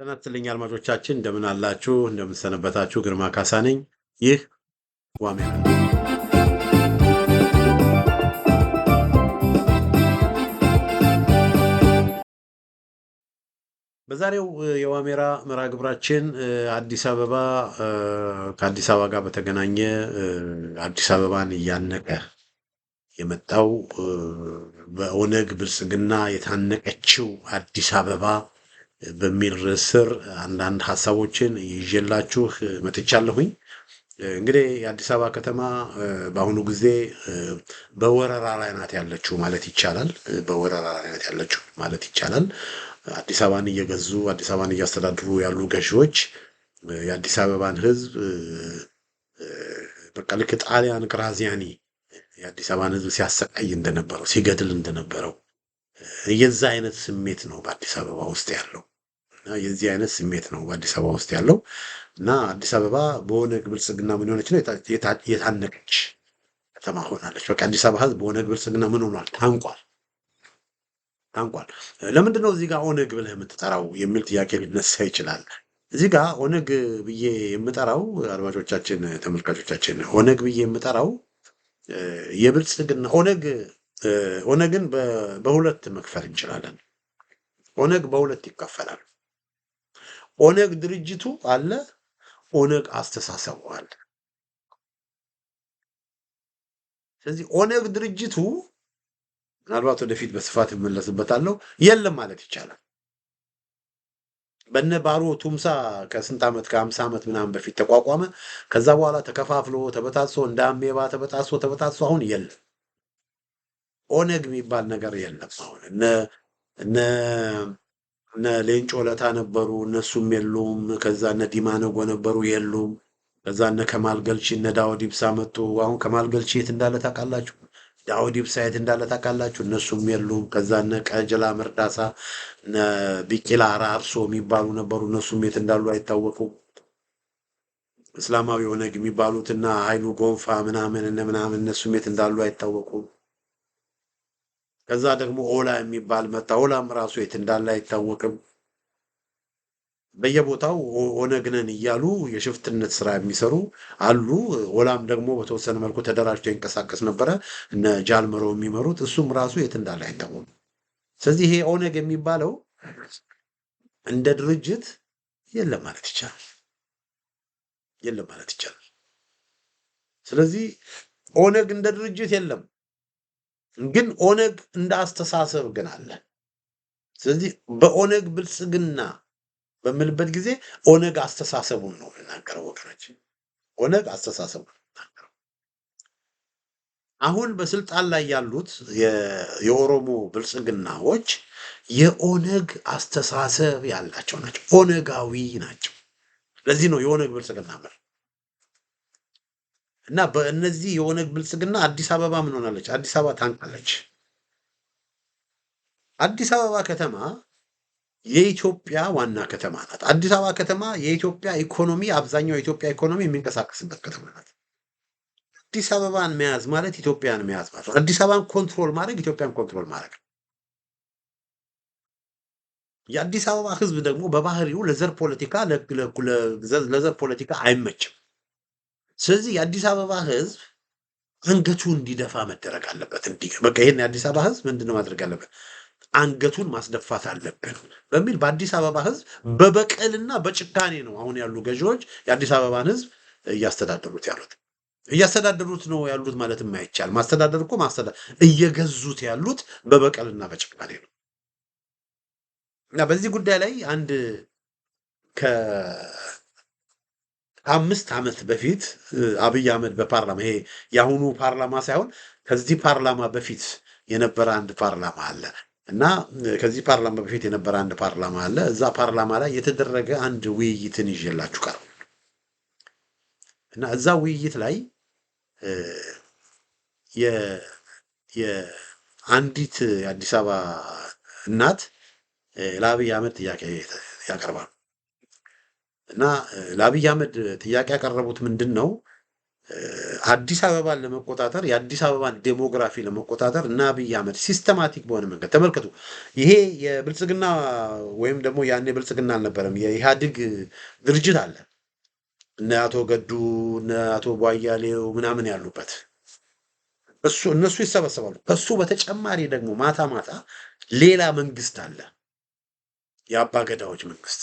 ጤና ይስጥልኝ አድማጮቻችን፣ እንደምን አላችሁ? እንደምን ሰነበታችሁ? ግርማ ካሳ ነኝ። ይህ ዋሜራ በዛሬው የዋሜራ መርሃ ግብራችን አዲስ አበባ ከአዲስ አበባ ጋር በተገናኘ አዲስ አበባን እያነቀ የመጣው በኦነግ ብልጽግና የታነቀችው አዲስ አበባ በሚል ርዕስ ስር አንዳንድ ሀሳቦችን ይዤላችሁ መጥቻለሁኝ። እንግዲህ የአዲስ አበባ ከተማ በአሁኑ ጊዜ በወረራ ላይ ናት ያለችው ማለት ይቻላል። በወረራ ላይ ናት ያለችው ማለት ይቻላል። አዲስ አበባን እየገዙ አዲስ አበባን እያስተዳድሩ ያሉ ገዢዎች የአዲስ አበባን ሕዝብ በቃ ልክ ጣሊያን ግራዚያኒ የአዲስ አበባን ሕዝብ ሲያሰቃይ እንደነበረው ሲገድል እንደነበረው የዛ አይነት ስሜት ነው በአዲስ አበባ ውስጥ ያለው። የዚህ አይነት ስሜት ነው በአዲስ አበባ ውስጥ ያለው እና አዲስ አበባ በኦነግ ብልጽግና ምን ሆነች ነው የታነቀች ከተማ ሆናለች። በቃ አዲስ አበባ ህዝብ በኦነግ ብልጽግና ምን ሆኗል? ታንቋል። ለምንድን ነው እዚህ ጋር ኦነግ ብለህ የምትጠራው የሚል ጥያቄ ሊነሳ ይችላል። እዚህ ጋር ኦነግ ብዬ የምጠራው አድማጮቻችን፣ ተመልካቾቻችን ኦነግ ብዬ የምጠራው የብልጽግና ኦነግን በሁለት መክፈል እንችላለን። ኦነግ በሁለት ይከፈላል። ኦነግ ድርጅቱ አለ፣ ኦነግ አስተሳሰቡ አለ። ስለዚህ ኦነግ ድርጅቱ ምናልባት ወደፊት በስፋት እመለስበታለሁ የለም ማለት ይቻላል። በነ ባሮ ቱምሳ ከስንት ዓመት ከ50 ዓመት ምናምን በፊት ተቋቋመ። ከዛ በኋላ ተከፋፍሎ ተበጣጥሶ እንደ አሜባ ተበጣጥሶ አሁን የለም። ኦነግ የሚባል ነገር የለም። አሁን እነ ሌንጮ ለታ ነበሩ፣ እነሱም የሉም። ከዛ እነ ዲማ ነጎ ነበሩ፣ የሉም። ከዛ እነ ከማል ገልቺ እነ ዳውድ ኢብሳ መጡ። አሁን ከማል ገልቺ የት እንዳለ ታውቃላችሁ? ዳውድ ኢብሳ የት እንዳለ ታውቃላችሁ? እነሱም የሉም። ከዛ እነ ቀጀላ መርዳሳ እነ ቢቂላ አራርሶ የሚባሉ ነበሩ፣ እነሱም የት እንዳሉ አይታወቁም። እስላማዊ ኦነግ የሚባሉትና ኃይሉ ጎንፋ ምናምን እነሱም የት እንዳሉ አይታወቁም። ከዛ ደግሞ ኦላ የሚባል መጣ። ኦላም ራሱ የት እንዳለ አይታወቅም። በየቦታው ኦነግ ነን እያሉ የሽፍትነት ስራ የሚሰሩ አሉ። ኦላም ደግሞ በተወሰነ መልኩ ተደራጅቶ ይንቀሳቀስ ነበረ፣ እነ ጃልመሮ የሚመሩት። እሱም ራሱ የት እንዳለ አይታወቅም። ስለዚህ ይሄ ኦነግ የሚባለው እንደ ድርጅት የለም ማለት ይቻላል። ስለዚህ ኦነግ እንደ ድርጅት የለም፣ ግን ኦነግ እንደ አስተሳሰብ ግን አለ። ስለዚህ በኦነግ ብልጽግና በምልበት ጊዜ ኦነግ አስተሳሰቡን ነው የምናገረው ወገኖች፣ ኦነግ አስተሳሰቡን ነው የምናገረው። አሁን በስልጣን ላይ ያሉት የኦሮሞ ብልጽግናዎች የኦነግ አስተሳሰብ ያላቸው ናቸው፣ ኦነጋዊ ናቸው። ለዚህ ነው የኦነግ ብልጽግና ምር እና በእነዚህ የኦነግ ብልጽግና አዲስ አበባ ምን ሆናለች? አዲስ አበባ ታንቃለች። አዲስ አበባ ከተማ የኢትዮጵያ ዋና ከተማ ናት። አዲስ አበባ ከተማ የኢትዮጵያ ኢኮኖሚ፣ አብዛኛው የኢትዮጵያ ኢኮኖሚ የሚንቀሳቀስበት ከተማ ናት። አዲስ አበባን መያዝ ማለት ኢትዮጵያን መያዝ ማለት ነው። አዲስ አበባን ኮንትሮል ማድረግ ኢትዮጵያን ኮንትሮል ማድረግ። የአዲስ አበባ ሕዝብ ደግሞ በባህሪው ለዘር ፖለቲካ አይመችም። ስለዚህ የአዲስ አበባ ሕዝብ አንገቱ እንዲደፋ መደረግ አለበት። በቃ ይሄን የአዲስ አበባ ሕዝብ ምንድነው ማድረግ አለበት? አንገቱን ማስደፋት አለብን በሚል በአዲስ አበባ ሕዝብ በበቀልና በጭካኔ ነው አሁን ያሉ ገዢዎች የአዲስ አበባን ሕዝብ እያስተዳደሩት ነው ያሉት ማለት የማይቻል። ማስተዳደር እኮ እየገዙት ያሉት በበቀልና በጭካኔ ነው። እና በዚህ ጉዳይ ላይ አንድ ከ5 ዓመት በፊት አብይ አህመድ በፓርላማ ይሄ የአሁኑ ፓርላማ ሳይሆን ከዚህ ፓርላማ በፊት የነበረ አንድ ፓርላማ አለ እና ከዚህ ፓርላማ በፊት የነበረ አንድ ፓርላማ አለ። እዛ ፓርላማ ላይ የተደረገ አንድ ውይይትን ይዤላችሁ ቀርብ እና እዛ ውይይት ላይ የአንዲት የአዲስ አበባ እናት ለአብይ አህመድ ጥያቄ ያቀርባሉ እና ለአብይ አህመድ ጥያቄ ያቀረቡት ምንድን ነው? አዲስ አበባን ለመቆጣጠር የአዲስ አበባን ዴሞግራፊ ለመቆጣጠር እና አብይ አህመድ ሲስተማቲክ በሆነ መንገድ ተመልከቱ። ይሄ የብልጽግና ወይም ደግሞ ያኔ ብልጽግና አልነበረም፣ የኢህአዴግ ድርጅት አለ እነ አቶ ገዱ እነ አቶ ቧያሌው ምናምን ያሉበት እነሱ ይሰበሰባሉ። ከሱ በተጨማሪ ደግሞ ማታ ማታ ሌላ መንግስት አለ፣ የአባ ገዳዎች መንግስት።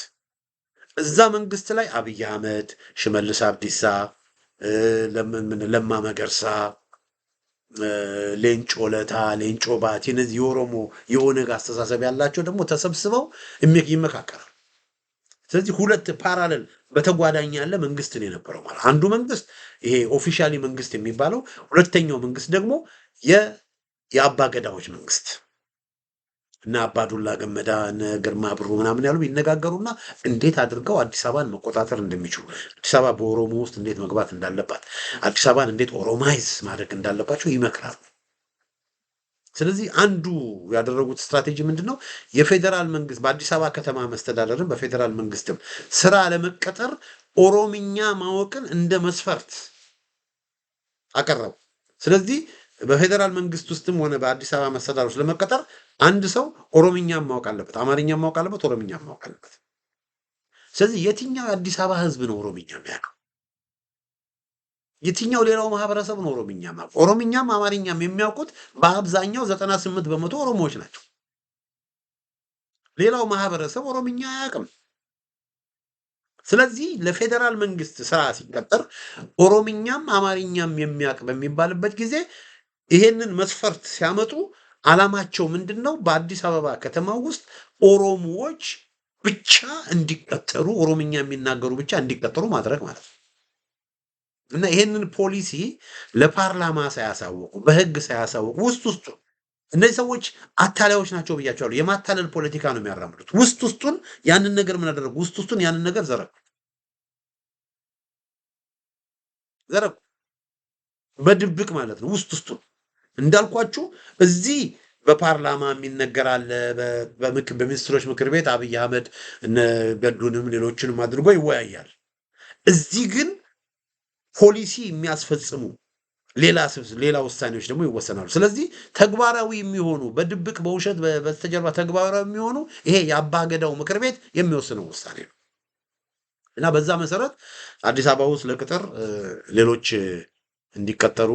እዛ መንግስት ላይ አብይ አህመድ፣ ሽመልስ አብዲሳ፣ ለማ መገርሳ፣ ሌንጮ ለታ፣ ሌንጮ ባቲ፣ እነዚህ የኦሮሞ የኦነግ አስተሳሰብ ያላቸው ደግሞ ተሰብስበው ይመካከራል። ስለዚህ ሁለት ፓራለል በተጓዳኝ ያለ መንግስት ነው የነበረው ማለት። አንዱ መንግስት ይሄ ኦፊሻሊ መንግስት የሚባለው፣ ሁለተኛው መንግስት ደግሞ የአባ ገዳዎች መንግስት እና አባዱላ ገመዳ እነ ግርማ ብሩ ምናምን ያሉ ይነጋገሩና እንዴት አድርገው አዲስ አበባን መቆጣጠር እንደሚችሉ፣ አዲስ አበባ በኦሮሞ ውስጥ እንዴት መግባት እንዳለባት፣ አዲስ አበባን እንዴት ኦሮማይዝ ማድረግ እንዳለባቸው ይመክራሉ። ስለዚህ አንዱ ያደረጉት ስትራቴጂ ምንድነው? የፌዴራል መንግስት በአዲስ አበባ ከተማ መስተዳደርን በፌዴራል መንግስትም ስራ ለመቀጠር ኦሮምኛ ማወቅን እንደ መስፈርት አቀረቡ። ስለዚህ በፌዴራል መንግስት ውስጥም ሆነ በአዲስ አበባ መስተዳድር ውስጥ ለመቀጠር አንድ ሰው ኦሮምኛም ማወቅ አለበት፣ አማርኛም ማወቅ አለበት፣ ኦሮምኛም ማወቅ አለበት። ስለዚህ የትኛው የአዲስ አበባ ህዝብ ነው ኦሮምኛ የሚያውቀው? የትኛው ሌላው ማህበረሰብ ነው ኦሮምኛ ማለት? ኦሮምኛም አማርኛም የሚያውቁት በአብዛኛው 98 በመቶ ኦሮሞዎች ናቸው። ሌላው ማህበረሰብ ኦሮምኛ አያውቅም። ስለዚህ ለፌዴራል መንግስት ስራ ሲቀጠር ኦሮምኛም አማርኛም የሚያውቅ በሚባልበት ጊዜ ይሄንን መስፈርት ሲያመጡ አላማቸው ምንድነው? በአዲስ አበባ ከተማ ውስጥ ኦሮሞዎች ብቻ እንዲቀጠሩ፣ ኦሮምኛ የሚናገሩ ብቻ እንዲቀጠሩ ማድረግ ማለት ነው። እና ይሄንን ፖሊሲ ለፓርላማ ሳያሳውቁ በህግ ሳያሳውቁ ውስጡ እነዚህ ሰዎች አታላዮች ናቸው ብያቸዋለሁ። የማታለል ፖለቲካ ነው የሚያራምዱት። ውስጡን ያንን ነገር ምን አደረጉ? ውስጡን ያንን ነገር ዘረጉ በድብቅ ማለት ነው። ውስጡን እንዳልኳችሁ እዚህ በፓርላማ የሚነገር አለ። በሚኒስትሮች ምክር ቤት አብይ አህመድ እነ ገዱንም ሌሎችንም አድርጎ ይወያያል። እዚህ ግን ፖሊሲ የሚያስፈጽሙ ሌላ ውሳኔዎች ደግሞ ይወሰናሉ። ስለዚህ ተግባራዊ የሚሆኑ በድብቅ በውሸት በስተጀርባ ተግባራዊ የሚሆኑ ይሄ የአባ ገዳው ምክር ቤት የሚወስነው ውሳኔ ነው እና በዛ መሰረት አዲስ አበባ ውስጥ ለቅጥር ሌሎች እንዲቀጠሩ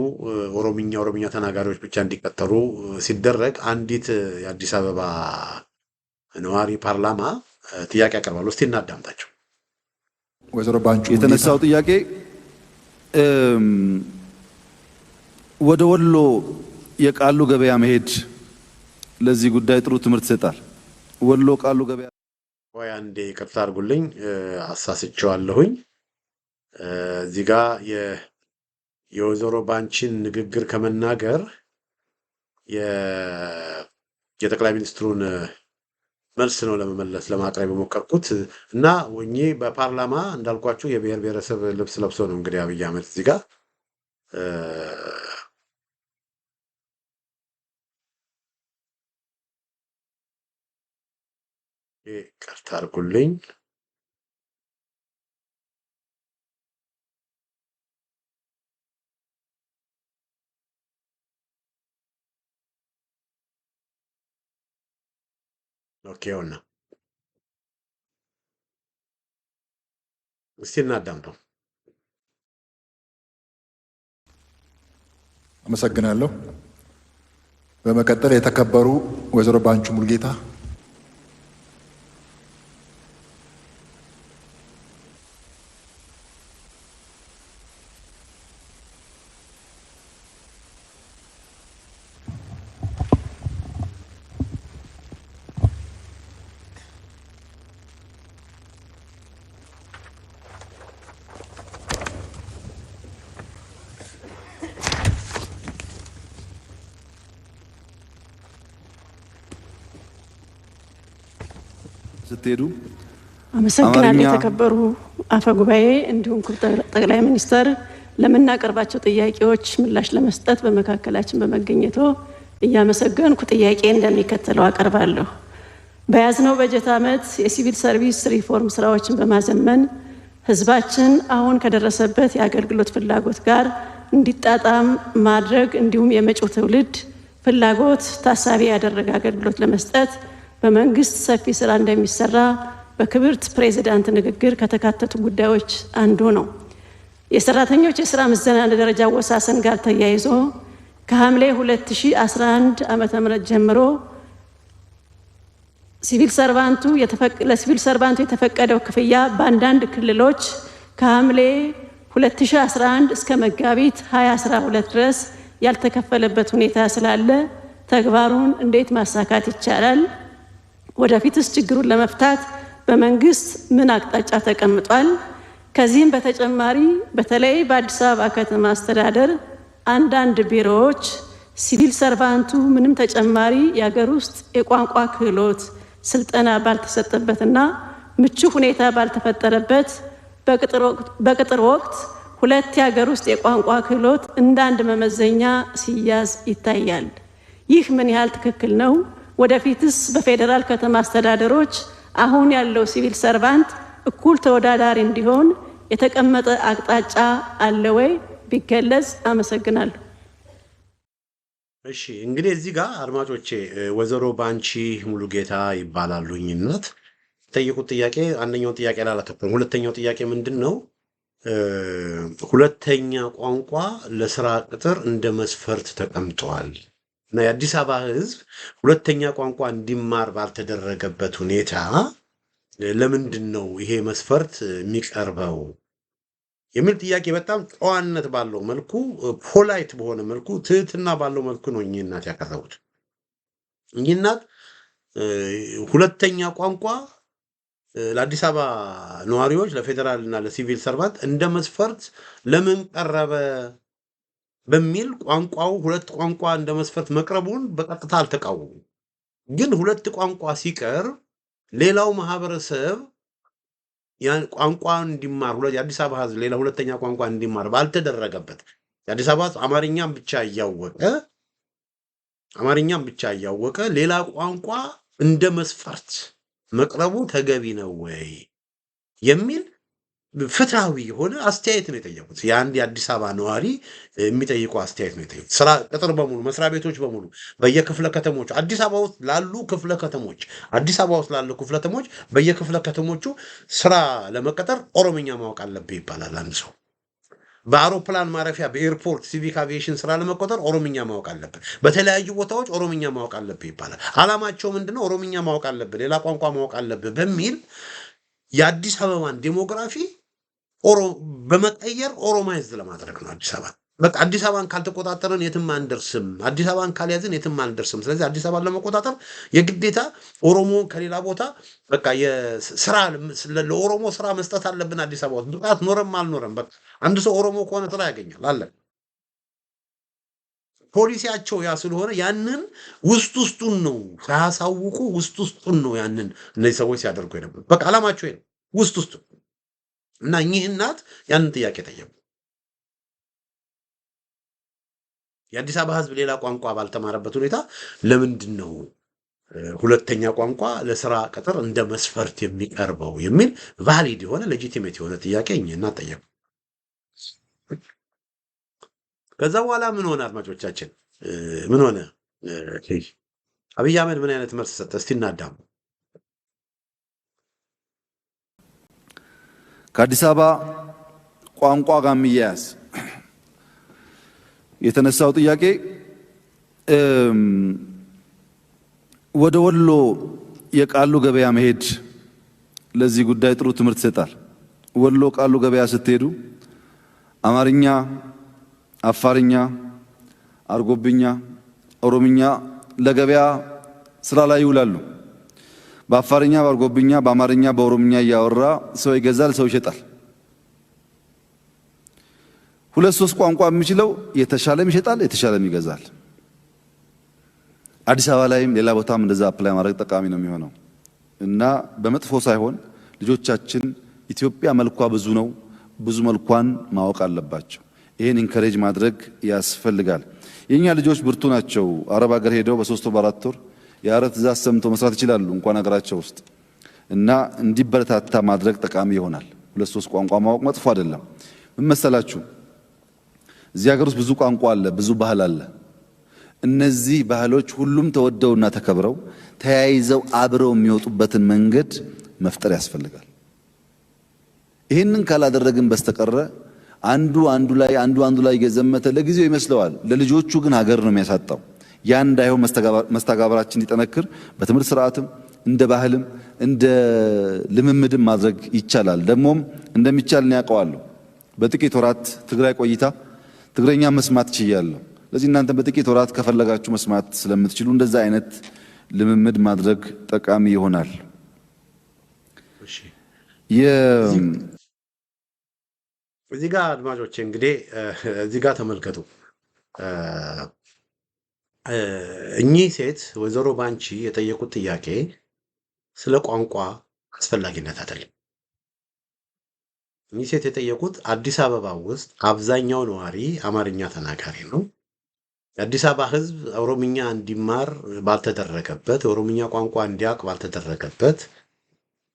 ኦሮምኛ ተናጋሪዎች ብቻ እንዲቀጠሩ ሲደረግ አንዲት የአዲስ አበባ ነዋሪ ፓርላማ ጥያቄ ያቀርባሉ። እስቲ እናዳምጣቸው። ወይዘሮ ባንቹ የተነሳው ጥያቄ ወደ ወሎ የቃሉ ገበያ መሄድ ለዚህ ጉዳይ ጥሩ ትምህርት ይሰጣል። ወሎ ቃሉ ገበያ ወይ አንዴ ይቅርታ አድርጉልኝ፣ አሳስቼዋለሁኝ። እዚህ ጋር የወይዘሮ ባንቺን ንግግር ከመናገር የጠቅላይ ሚኒስትሩን መልስ ነው ለማቅረብ የሞከርኩት እና ወኜ በፓርላማ እንዳልኳችሁ የብሔር ብሔረሰብ ልብስ ለብሶ ነው እንግዲህ አብይ አህመድ እዚህ ጋር ይቅርታ አድርጉልኝ። ኦኬ ሆነ። እስቲ እናዳምጠው። አመሰግናለሁ። በመቀጠል የተከበሩ ወይዘሮ ባንቹ ሙልጌታ ስትሄዱ አመሰግናለሁ። የተከበሩ አፈ ጉባኤ እንዲሁም ጠቅላይ ሚኒስትር ለምናቀርባቸው ጥያቄዎች ምላሽ ለመስጠት በመካከላችን በመገኘቶ እያመሰገንኩ ጥያቄ እንደሚከተለው አቀርባለሁ። በያዝነው በጀት ዓመት የሲቪል ሰርቪስ ሪፎርም ስራዎችን በማዘመን ህዝባችን አሁን ከደረሰበት የአገልግሎት ፍላጎት ጋር እንዲጣጣም ማድረግ እንዲሁም የመጪው ትውልድ ፍላጎት ታሳቢ ያደረገ አገልግሎት ለመስጠት በመንግስት ሰፊ ስራ እንደሚሰራ በክብርት ፕሬዝዳንት ንግግር ከተካተቱ ጉዳዮች አንዱ ነው። የሰራተኞች የስራ ምዘና ደረጃ አወሳሰን ጋር ተያይዞ ከሐምሌ 2011 ዓመተ ምህረት ጀምሮ ለሲቪል ሰርቫንቱ የተፈቀደው ክፍያ በአንዳንድ ክልሎች ከሐምሌ 2011 እስከ መጋቢት 2012 ድረስ ያልተከፈለበት ሁኔታ ስላለ ተግባሩን እንዴት ማሳካት ይቻላል? ወደፊትስ ችግሩን ለመፍታት በመንግስት ምን አቅጣጫ ተቀምጧል? ከዚህም በተጨማሪ በተለይ በአዲስ አበባ ከተማ አስተዳደር አንዳንድ ቢሮዎች ሲቪል ሰርቫንቱ ምንም ተጨማሪ የሀገር ውስጥ የቋንቋ ክህሎት ስልጠና ባልተሰጠበትና ምቹ ሁኔታ ባልተፈጠረበት በቅጥር ወቅት ሁለት የሀገር ውስጥ የቋንቋ ክህሎት እንደ አንድ መመዘኛ ሲያዝ ይታያል። ይህ ምን ያህል ትክክል ነው? ወደፊትስ በፌዴራል ከተማ አስተዳደሮች አሁን ያለው ሲቪል ሰርቫንት እኩል ተወዳዳሪ እንዲሆን የተቀመጠ አቅጣጫ አለ ወይ? ቢገለጽ አመሰግናለሁ። እሺ እንግዲህ እዚህ ጋር አድማጮቼ ወይዘሮ ባንቺ ሙሉጌታ ይባላሉኝ። እናት ጠየቁት ጥያቄ አንደኛው ጥያቄ ላይ አላተኮረም። ሁለተኛው ጥያቄ ምንድን ነው? ሁለተኛ ቋንቋ ለስራ ቅጥር እንደ መስፈርት ተቀምጧል እና የአዲስ አበባ ሕዝብ ሁለተኛ ቋንቋ እንዲማር ባልተደረገበት ሁኔታ ለምንድን ነው ይሄ መስፈርት የሚቀርበው የሚል ጥያቄ በጣም ጨዋነት ባለው መልኩ ፖላይት በሆነ መልኩ ትህትና ባለው መልኩ ነው እኚህ እናት ያቀረቡት። እኚህ እናት ሁለተኛ ቋንቋ ለአዲስ አበባ ነዋሪዎች ለፌዴራል እና ለሲቪል ሰርቫንት እንደ መስፈርት ለምን ቀረበ በሚል ቋንቋው ሁለት ቋንቋ እንደ መስፈርት መቅረቡን በቀጥታ አልተቃወሙም። ግን ሁለት ቋንቋ ሲቀር ሌላው ማህበረሰብ ቋንቋ እንዲማር የአዲስ አበባ ህዝብ ሌላ ሁለተኛ ቋንቋ እንዲማር ባልተደረገበት የአዲስ አበባ አማርኛም ብቻ እያወቀ ሌላ ቋንቋ እንደ መስፈርት መቅረቡ ተገቢ ነው ወይ የሚል ፍትሃዊ የሆነ አስተያየት ነው የጠየቁት። የአንድ የአዲስ አበባ ነዋሪ የሚጠይቁ አስተያየት ነው የጠየቁት። ስራ ቅጥር በሙሉ መስሪያ ቤቶች በሙሉ በየክፍለ ከተሞቹ አዲስ አበባ ውስጥ ላሉ ክፍለ ከተሞች በየክፍለ ከተሞቹ ስራ ለመቀጠር ኦሮምኛ ማወቅ አለብህ ይባላል። አንድ ሰው በአውሮፕላን ማረፊያ በኤርፖርት ሲቪክ አቪዬሽን ስራ ለመቆጠር ኦሮምኛ ማወቅ አለብህ፣ በተለያዩ ቦታዎች ኦሮምኛ ማወቅ አለብህ ይባላል። አላማቸው ምንድነው? ኦሮምኛ ማወቅ አለብህ፣ ሌላ ቋንቋ ማወቅ አለብህ በሚል የአዲስ አበባን ዴሞግራፊ በመቀየር ኦሮማይዝድ ለማድረግ ነው። በቃ አዲስ አበባን ካልተቆጣጠረን የትም አንደርስም፣ አዲስ አበባን ካልያዝን የትም አንደርስም። ስለዚህ አዲስ አበባን ለመቆጣጠር የግዴታ ኦሮሞ ከሌላ ቦታ በቃ ለኦሮሞ ስራ መስጠት አለብን። አዲስ አበባ ውስጥ ብቃት ኖረም አልኖረም በቃ አንድ ሰው ኦሮሞ ከሆነ ስራ ያገኛል አለ። ፖሊሲያቸው ያ ስለሆነ ያንን ውስጡን ነው ሳያሳውቁ ውስጡን ነው ያንን እነዚህ ሰዎች ሲያደርጉ የነበሩ። በቃ አላማቸው ነው ውስጡ እና እኚህ እናት ያንን ጥያቄ ጠየቁ። የአዲስ አበባ ህዝብ ሌላ ቋንቋ ባልተማረበት ሁኔታ ለምንድን ነው ሁለተኛ ቋንቋ ለስራ ቅጥር እንደ መስፈርት የሚቀርበው የሚል ቫሊድ የሆነ ሌጂቲሜት የሆነ ጥያቄ እኚህ እናት ጠየቁ። ከዛ በኋላ ምን ሆነ? አድማጮቻችን ምን ሆነ? አብይ አህመድ ምን አይነት መልስ ሰጠ? እስቲ እናዳም። ከአዲስ አበባ ቋንቋ ጋር የሚያያዝ የተነሳው ጥያቄ ወደ ወሎ የቃሉ ገበያ መሄድ ለዚህ ጉዳይ ጥሩ ትምህርት ይሰጣል። ወሎ ቃሉ ገበያ ስትሄዱ አማርኛ፣ አፋርኛ፣ አርጎብኛ፣ ኦሮምኛ ለገበያ ስራ ላይ ይውላሉ። በአፋርኛ፣ በአርጎብኛ፣ በአማርኛ፣ በኦሮምኛ እያወራ ሰው ይገዛል፣ ሰው ይሸጣል። ሁለት ሶስት ቋንቋ የሚችለው የተሻለም ይሸጣል፣ የተሻለም ይገዛል። አዲስ አበባ ላይም ሌላ ቦታም እንደዛ አፕላይ ማድረግ ጠቃሚ ነው የሚሆነው እና በመጥፎ ሳይሆን ልጆቻችን ኢትዮጵያ መልኳ ብዙ ነው፣ ብዙ መልኳን ማወቅ አለባቸው። ይሄን ኢንከሬጅ ማድረግ ያስፈልጋል። የኛ ልጆች ብርቱ ናቸው። አረብ ሀገር ሄደው በ3 ወር በ4 ወር የአረት ትእዛዝ ሰምተው መስራት ይችላሉ እንኳን ሀገራቸው ውስጥ እና እንዲበረታታ ማድረግ ጠቃሚ ይሆናል። ሁለት ሶስት ቋንቋ ማወቅ መጥፎ አይደለም። ምን መሰላችሁ? እዚህ ሀገር ውስጥ ብዙ ቋንቋ አለ፣ ብዙ ባህል አለ። እነዚህ ባህሎች ሁሉም ተወደውና ተከብረው ተያይዘው አብረው የሚወጡበትን መንገድ መፍጠር ያስፈልጋል። ይህንን ካላደረግን በስተቀረ አንዱ አንዱ ላይ የዘመተ ለጊዜው ይመስለዋል፣ ለልጆቹ ግን ሀገር ነው የሚያሳጣው። ያ እንዳይሆን መስተጋብራችን እንዲጠነክር በትምህርት ስርዓትም እንደ ባህልም እንደ ልምምድም ማድረግ ይቻላል። ደግሞም እንደሚቻል ነው ያውቀዋለሁ። በጥቂት ወራት ትግራይ ቆይታ ትግረኛ መስማት ችያለሁ። ለዚህ እናንተ በጥቂት ወራት ከፈለጋችሁ መስማት ስለምትችሉ እንደዛ አይነት ልምምድ ማድረግ ጠቃሚ ይሆናል። እዚህ ጋር አድማጮች እንግዲህ እዚህ ጋር ተመልከቱ። እኚህ ሴት ወይዘሮ ባንቺ የጠየቁት ጥያቄ ስለ ቋንቋ አስፈላጊነት አይደለም። እኚህ ሴት የጠየቁት አዲስ አበባ ውስጥ አብዛኛው ነዋሪ አማርኛ ተናጋሪ ነው። የአዲስ አበባ ሕዝብ ኦሮምኛ እንዲማር ባልተደረገበት፣ ኦሮምኛ ቋንቋ እንዲያውቅ ባልተደረገበት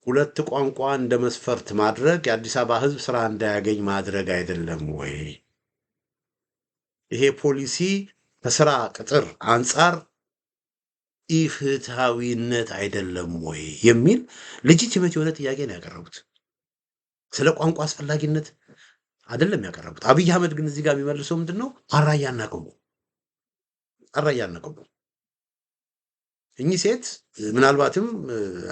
ሁለት ቋንቋ እንደ መስፈርት ማድረግ የአዲስ አበባ ሕዝብ ስራ እንዳያገኝ ማድረግ አይደለም ወይ? ይሄ ፖሊሲ ከስራ ቅጥር አንጻር ኢፍትሐዊነት አይደለም ወይ የሚል ሌጂቲሜት የሆነ ጥያቄ ነው ያቀረቡት። ስለ ቋንቋ አስፈላጊነት አይደለም ያቀረቡት። አብይ አህመድ ግን እዚህ ጋር የሚመልሰው ምንድን ነው? አራያና ቆቦ። እኚህ ሴት ምናልባትም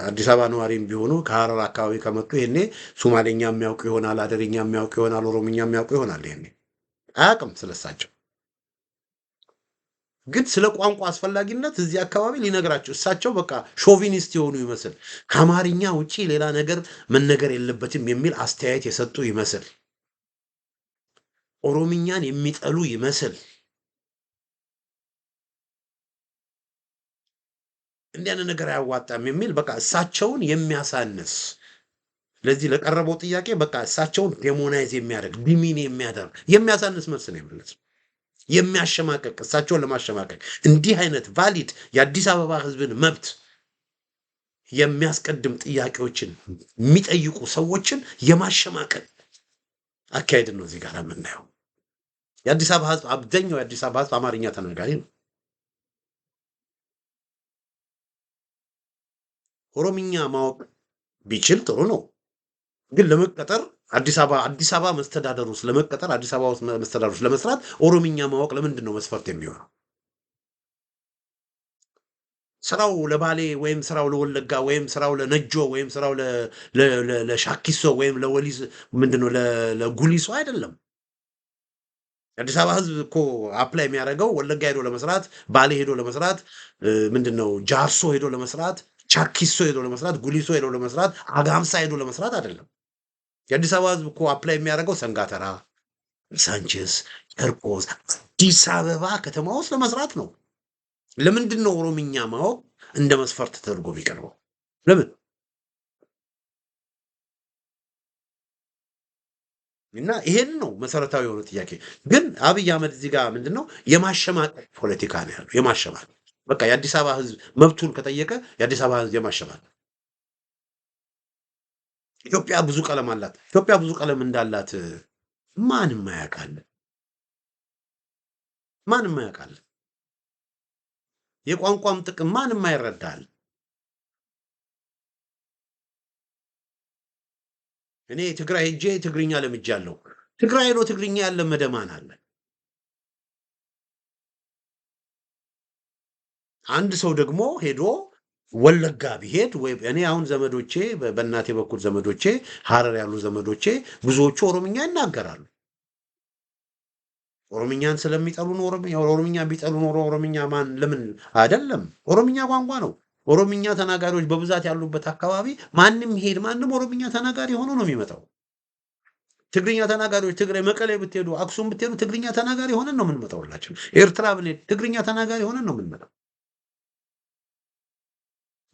አዲስ አበባ ነዋሪም ቢሆኑ ከሐረር አካባቢ ከመጡ ይሄኔ ሶማሌኛ የሚያውቁ ይሆናል፣ አደርኛ የሚያውቁ ይሆናል፣ ኦሮምኛ የሚያውቁ ይሆናል። ይሄኔ አያውቅም ስለሳቸው። ግን ስለ ቋንቋ አስፈላጊነት እዚህ አካባቢ ሊነግራቸው እሳቸው በቃ ሾቪኒስት የሆኑ ይመስል ከአማርኛ ውጪ ሌላ ነገር መነገር የለበትም የሚል አስተያየት የሰጡ ይመስል ኦሮምኛን የሚጠሉ ይመስል እንዲህ አይነት ነገር አያዋጣም የሚል በቃ እሳቸውን የሚያሳንስ ለዚህ ለቀረበው ጥያቄ በቃ እሳቸውን ዴሞናይዝ የሚያደርግ ዲሚን የሚያሳንስ መልስ ነው የመለሰው። የሚያሸማቀቅ እሳቸውን ለማሸማቀቅ እንዲህ አይነት ቫሊድ የአዲስ አበባ ሕዝብን መብት የሚያስቀድም ጥያቄዎችን የሚጠይቁ ሰዎችን የማሸማቀቅ አካሄድ ነው እዚህ ጋር የምናየው። የአዲስ አበባ ሕዝብ አብዛኛው የአዲስ አበባ ሕዝብ አማርኛ ተናጋሪ ነው። ኦሮምኛ ማወቅ ቢችል ጥሩ ነው። ግን ለመቀጠር አዲስ አበባ መስተዳደር ውስጥ ለመቀጠር አዲስ አበባ ውስጥ መስተዳደር ውስጥ ለመስራት ኦሮምኛ ማወቅ ለምንድን ነው መስፈርት የሚሆነው? ስራው ለባሌ ወይም ስራው ለወለጋ ወይም ስራው ለነጆ ወይም ስራው ለሻኪሶ ወይም ለወሊስ ምንድነው ለጉሊሶ አይደለም። አዲስ አበባ ህዝብ እኮ አፕላይ የሚያደርገው ወለጋ ሄዶ ለመስራት፣ ባሌ ሄዶ ለመስራት፣ ምንድነው ጃርሶ ሄዶ ለመስራት፣ ቻኪሶ ሄዶ ለመስራት፣ ጉሊሶ ሄዶ ለመስራት፣ አጋምሳ ሄዶ ለመስራት አይደለም። የአዲስ አበባ ህዝብ እኮ አፕላይ የሚያደርገው ሰንጋተራ፣ ሳንቼስ፣ ጨርቆስ፣ አዲስ አበባ ከተማ ውስጥ ለመስራት ነው። ለምንድን ነው ኦሮምኛ ማወቅ እንደ መስፈርት ተደርጎ ቢቀርበው? ለምን? እና ይሄን ነው መሰረታዊ የሆነ ጥያቄ። ግን አብይ አህመድ እዚህ ጋር ምንድነው የማሸማቀቅ ፖለቲካ ነው ያለው። የማሸማቀቅ በቃ የአዲስ አበባ ህዝብ መብቱን ከጠየቀ የአዲስ አበባ ህዝብ የማሸማቀቅ ኢትዮጵያ ብዙ ቀለም አላት። ኢትዮጵያ ብዙ ቀለም እንዳላት ማንም ያውቃል። ማንም ያውቃል። የቋንቋም ጥቅም ማንም አይረዳል። እኔ ትግራይ ሄጄ ትግርኛ ለምጃለሁ። ትግራይ ሄዶ ትግርኛ ያለመደ ማን አለ? አንድ ሰው ደግሞ ሄዶ ወለጋ ቢሄድ ወይ እኔ አሁን ዘመዶቼ በእናቴ በኩል ዘመዶቼ ሐረር ያሉ ዘመዶቼ ብዙዎቹ ኦሮምኛ ይናገራሉ። ኦሮምኛን ስለሚጠሉ ነው። ኦሮምኛ ቢጠሉ ኖሮ ኦሮምኛ ማን ለምን አይደለም? ኦሮምኛ ቋንቋ ነው። ኦሮምኛ ተናጋሪዎች በብዛት ያሉበት አካባቢ ማንም ሄድ ማንም ኦሮምኛ ተናጋሪ ሆኖ ነው የሚመጣው። ትግርኛ ተናጋሪዎች ትግራይ መቀሌ ብትሄዱ፣ አክሱም ብትሄዱ ትግርኛ ተናጋሪ ሆነን ነው የምንመጣው። ሁላችን ኤርትራ ብንሄድ ትግርኛ ተናጋሪ ሆነን ነው የምንመጣው።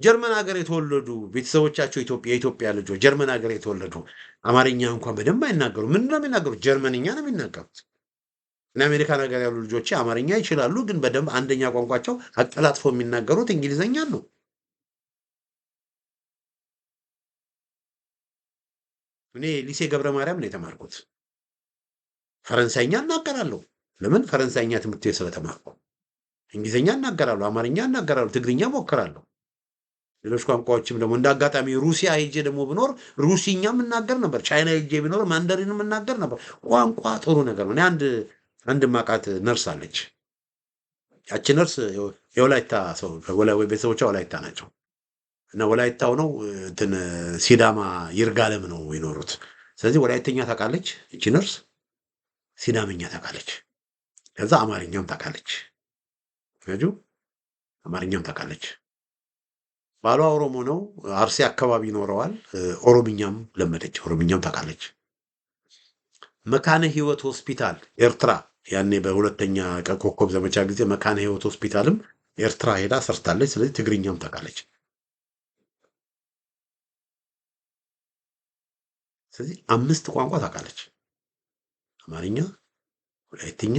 ጀርመን ሀገር የተወለዱ ቤተሰቦቻቸው የኢትዮጵያ ልጆች ጀርመን ሀገር የተወለዱ አማርኛ እንኳን በደንብ አይናገሩ። ምንድን ነው የሚናገሩት? ጀርመንኛ ነው የሚናገሩት። እና አሜሪካን ሀገር ያሉ ልጆች አማርኛ ይችላሉ፣ ግን በደንብ አንደኛ ቋንቋቸው አቀላጥፈው የሚናገሩት እንግሊዘኛ ነው። እኔ ሊሴ ገብረ ማርያም ነው የተማርኩት። ፈረንሳይኛ እናገራለሁ። ለምን? ፈረንሳይኛ ትምህርት ቤት ስለተማርኩ። እንግሊዝኛ እናገራለሁ፣ አማርኛ እናገራለሁ፣ ትግርኛ ሞክራለሁ። ሌሎች ቋንቋዎችም ደግሞ እንደ አጋጣሚ ሩሲያ ሄጄ ደግሞ ብኖር ሩሲኛም እናገር ነበር። ቻይና ሄጄ ብኖር ማንደሪንም እናገር ነበር። ቋንቋ ጥሩ ነገር ነው። እኔ አንድ ማቃት ነርስ አለች። ያቺ ነርስ የወላይታ ሰው ቤተሰቦቿ ወላይታ ናቸው እና ወላይታው ነው እንትን ሲዳማ ይርጋለም ነው የኖሩት። ስለዚህ ወላይተኛ ታውቃለች እቺ ነርስ፣ ሲዳምኛ ታውቃለች፣ ከዛ አማርኛም ታውቃለች። አማርኛም ታውቃለች። ባሏ ኦሮሞ ነው፣ አርሲ አካባቢ ይኖረዋል። ኦሮምኛም ለመደች፣ ኦሮምኛም ታውቃለች። መካነ ህይወት ሆስፒታል ኤርትራ ያኔ በሁለተኛ ኮከብ ዘመቻ ጊዜ መካነ ህይወት ሆስፒታልም ኤርትራ ሄዳ ሰርታለች። ስለዚህ ትግርኛም ታውቃለች። ስለዚህ 5 ቋንቋ ታውቃለች። አማርኛ፣ ወላይትኛ፣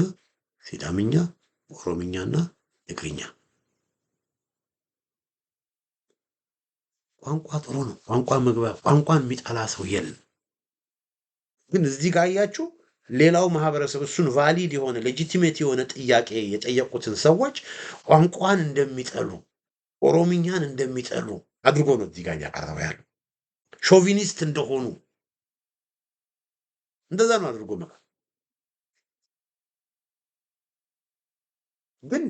ሲዳምኛ፣ ኦሮምኛና ትግርኛ። ቋንቋ ጥሩ ነው። ቋንቋ መግባብ፣ ቋንቋን የሚጠላ ሰው የለም። ግን እዚህ ጋር አያችሁ ሌላው ማህበረሰብ እሱን ቫሊድ የሆነ ሌጂቲሜት የሆነ ጥያቄ የጠየቁትን ሰዎች ቋንቋን እንደሚጠሉ፣ ኦሮምኛን እንደሚጠሉ አድርጎ ነው እዚህ ጋር እያቀረበ ያለው። ሾቪኒስት እንደሆኑ እንደዛ ነው አድርጎ ነው። ግን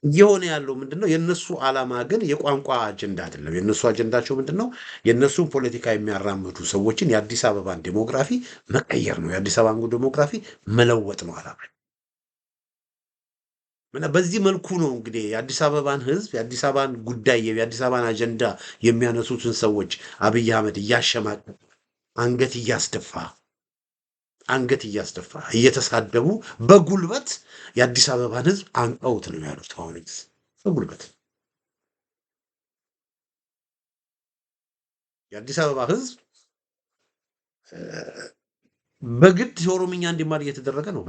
እየሆነ ያለው ምንድነው? የነሱ ዓላማ ግን የቋንቋ አጀንዳ አይደለም። የነሱ አጀንዳቸው ምንድነው? የነሱን ፖለቲካ የሚያራምዱ ሰዎችን የአዲስ አበባን ዴሞግራፊ መቀየር ነው። የአዲስ አበባን ዴሞግራፊ መለወጥ ነው ዓላማ። በዚህ መልኩ ነው እንግዲህ የአዲስ አበባን ህዝብ፣ የአዲስ አበባን ጉዳይ፣ የአዲስ አበባን አጀንዳ የሚያነሱትን ሰዎች አብይ አህመድ እያሸማቀ አንገት እያስደፋ እየተሳደቡ በጉልበት የአዲስ አበባን ህዝብ አንቀውት ነው ያሉት። አሁን በጉልበት የአዲስ አበባ ህዝብ በግድ ኦሮምኛ እንዲማር እየተደረገ ነው።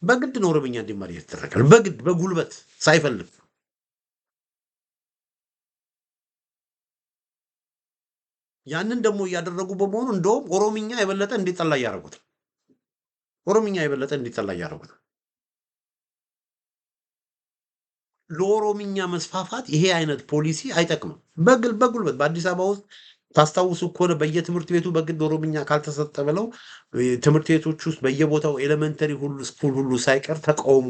በግድ ነው ኦሮምኛ እንዲማር እየተደረገ ነው። በግድ በጉልበት ሳይፈልግ ያንን ደግሞ እያደረጉ በመሆኑ እንደውም ኦሮምኛ የበለጠ እንዲጠላ እያደረጉት ለኦሮምኛ መስፋፋት ይሄ አይነት ፖሊሲ አይጠቅምም። በጉልበት በአዲስ አበባ ውስጥ ታስታውሱ ከሆነ በየትምህርት ቤቱ በግድ ኦሮምኛ ካልተሰጠ ብለው ትምህርት ቤቶች ውስጥ በየቦታው ኤሌመንተሪ ሁሉ ስኩል ሁሉ ሳይቀር ተቃውሞ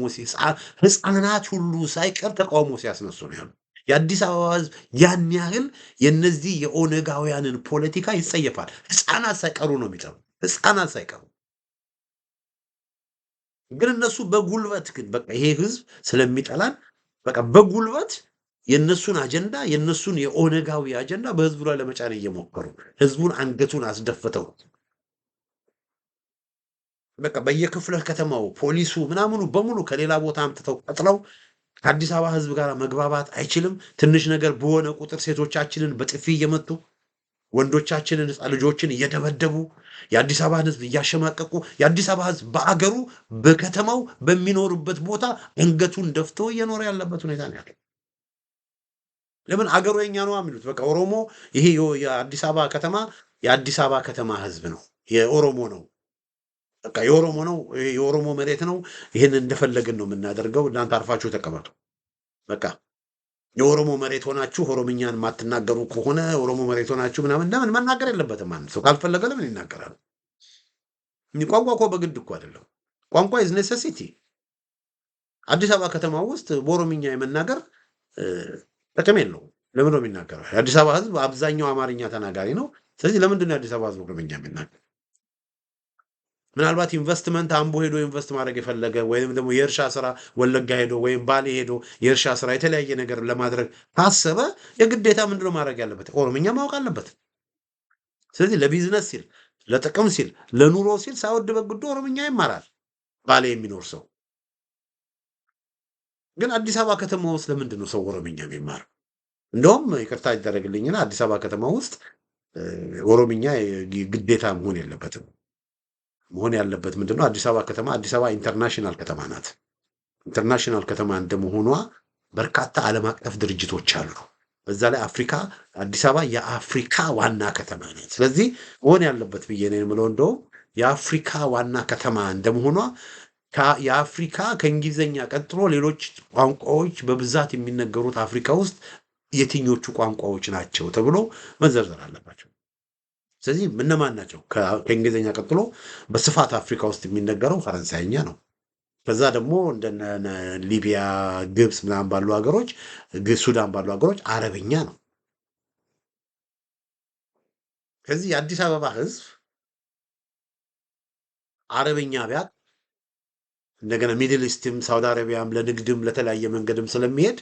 ህፃናት ሁሉ ሳይቀር ተቃውሞ ሲያስነሱ ነው ያሉ። የአዲስ አበባ ህዝብ ያን ያህል የነዚህ የኦነጋውያንን ፖለቲካ ይጸየፋል። ህፃናት ሳይቀሩ ነው የሚጠሩ፣ ህፃናት ሳይቀሩ። ግን እነሱ በጉልበት ግን በቃ ይሄ ህዝብ ስለሚጠላን በቃ በጉልበት የነሱን አጀንዳ የነሱን የኦነጋዊ አጀንዳ በህዝቡ ላይ ለመጫን እየሞከሩ ህዝቡን አንገቱን አስደፍተው በቃ በየክፍለ ከተማው ፖሊሱ ምናምኑ በሙሉ ከሌላ ቦታ አምጥተው ቀጥለው ከአዲስ አበባ ህዝብ ጋር መግባባት አይችልም። ትንሽ ነገር በሆነ ቁጥር ሴቶቻችንን በጥፊ እየመቱ ወንዶቻችንን ልጆችን እየደበደቡ የአዲስ አበባን ህዝብ እያሸማቀቁ የአዲስ አበባ ህዝብ በአገሩ በከተማው በሚኖርበት ቦታ አንገቱን ደፍቶ እየኖረ ያለበት ሁኔታ ነው ያለው። ለምን? አገሩ የኛ ነው የሚሉት። በቃ ኦሮሞ ይሄ የአዲስ አበባ ከተማ የአዲስ አበባ ከተማ ህዝብ ነው፣ የኦሮሞ ነው፣ በቃ የኦሮሞ ነው፣ የኦሮሞ መሬት ነው። ይሄን እንደፈለግን ነው የምናደርገው፣ እናንተ አርፋችሁ ተቀመጡ። በቃ የኦሮሞ መሬት ሆናችሁ ኦሮምኛን ማትናገሩ ከሆነ ኦሮሞ መሬት ሆናችሁ ምናምን ለምን መናገር የለበትም። አንድ ሰው ካልፈለገ ለምን ይናገራል? ቋንቋ እኮ በግድ እኮ አይደለም። ቋንቋ ኢዝ ኔሴሲቲ። አዲስ አበባ ከተማ ውስጥ በኦሮምኛ የመናገር ጥቅም የለውም። ለምን ነው የሚናገረው? የአዲስ አበባ ህዝብ አብዛኛው አማርኛ ተናጋሪ ነው። ስለዚህ ለምንድን ነው የአዲስ አበባ ህዝብ ኦሮምኛ የሚናገር? ምናልባት ኢንቨስትመንት አምቦ ሄዶ ኢንቨስት ማድረግ የፈለገ ወይም ደግሞ የእርሻ ስራ ወለጋ ሄዶ ወይም ባሌ ሄዶ የእርሻ ስራ የተለያየ ነገር ለማድረግ ታሰበ የግዴታ ምንድነው ማድረግ ያለበት? ኦሮምኛ ማወቅ አለበት። ስለዚህ ለቢዝነስ ሲል፣ ለጥቅም ሲል፣ ለኑሮ ሲል ሳይወድ በግዱ ኦሮምኛ ይማራል ባሌ የሚኖር ሰው። ግን አዲስ አበባ ከተማ ውስጥ ለምንድን ነው ሰው ኦሮምኛ የሚማረው? እንደውም ይቅርታ ይደረግልኝና አዲስ አበባ ከተማ ውስጥ ኦሮምኛ ግዴታ መሆን የለበትም። መሆን ያለበት ምንድነው? አዲስ አበባ ኢንተርናሽናል ከተማ ናት። ኢንተርናሽናል ከተማ እንደመሆኗ በርካታ ዓለም አቀፍ ድርጅቶች አሉ። በዛ ላይ አፍሪካ አዲስ አበባ የአፍሪካ ዋና ከተማ ናት። ስለዚህ መሆን ያለበት ብዬ ነው የምለው እንደው የአፍሪካ ዋና ከተማ እንደመሆኗ የአፍሪካ ከእንግሊዝኛ ቀጥሎ ሌሎች ቋንቋዎች በብዛት የሚነገሩት አፍሪካ ውስጥ የትኞቹ ቋንቋዎች ናቸው ተብሎ መዘርዘር አለባቸው። ስለዚህ እነማን ናቸው? ከእንግሊዝኛ ቀጥሎ በስፋት አፍሪካ ውስጥ የሚነገረው ፈረንሳይኛ ነው። ከዛ ደግሞ እንደነ ሊቢያ፣ ግብፅ ምናምን ባሉ ሀገሮች፣ ሱዳን ባሉ ሀገሮች አረብኛ ነው። ከዚህ የአዲስ አበባ ህዝብ አረብኛ ቢያቅ እንደገና ሚድል ኢስትም ሳውዲ አረቢያም ለንግድም ለተለያየ መንገድም ስለሚሄድ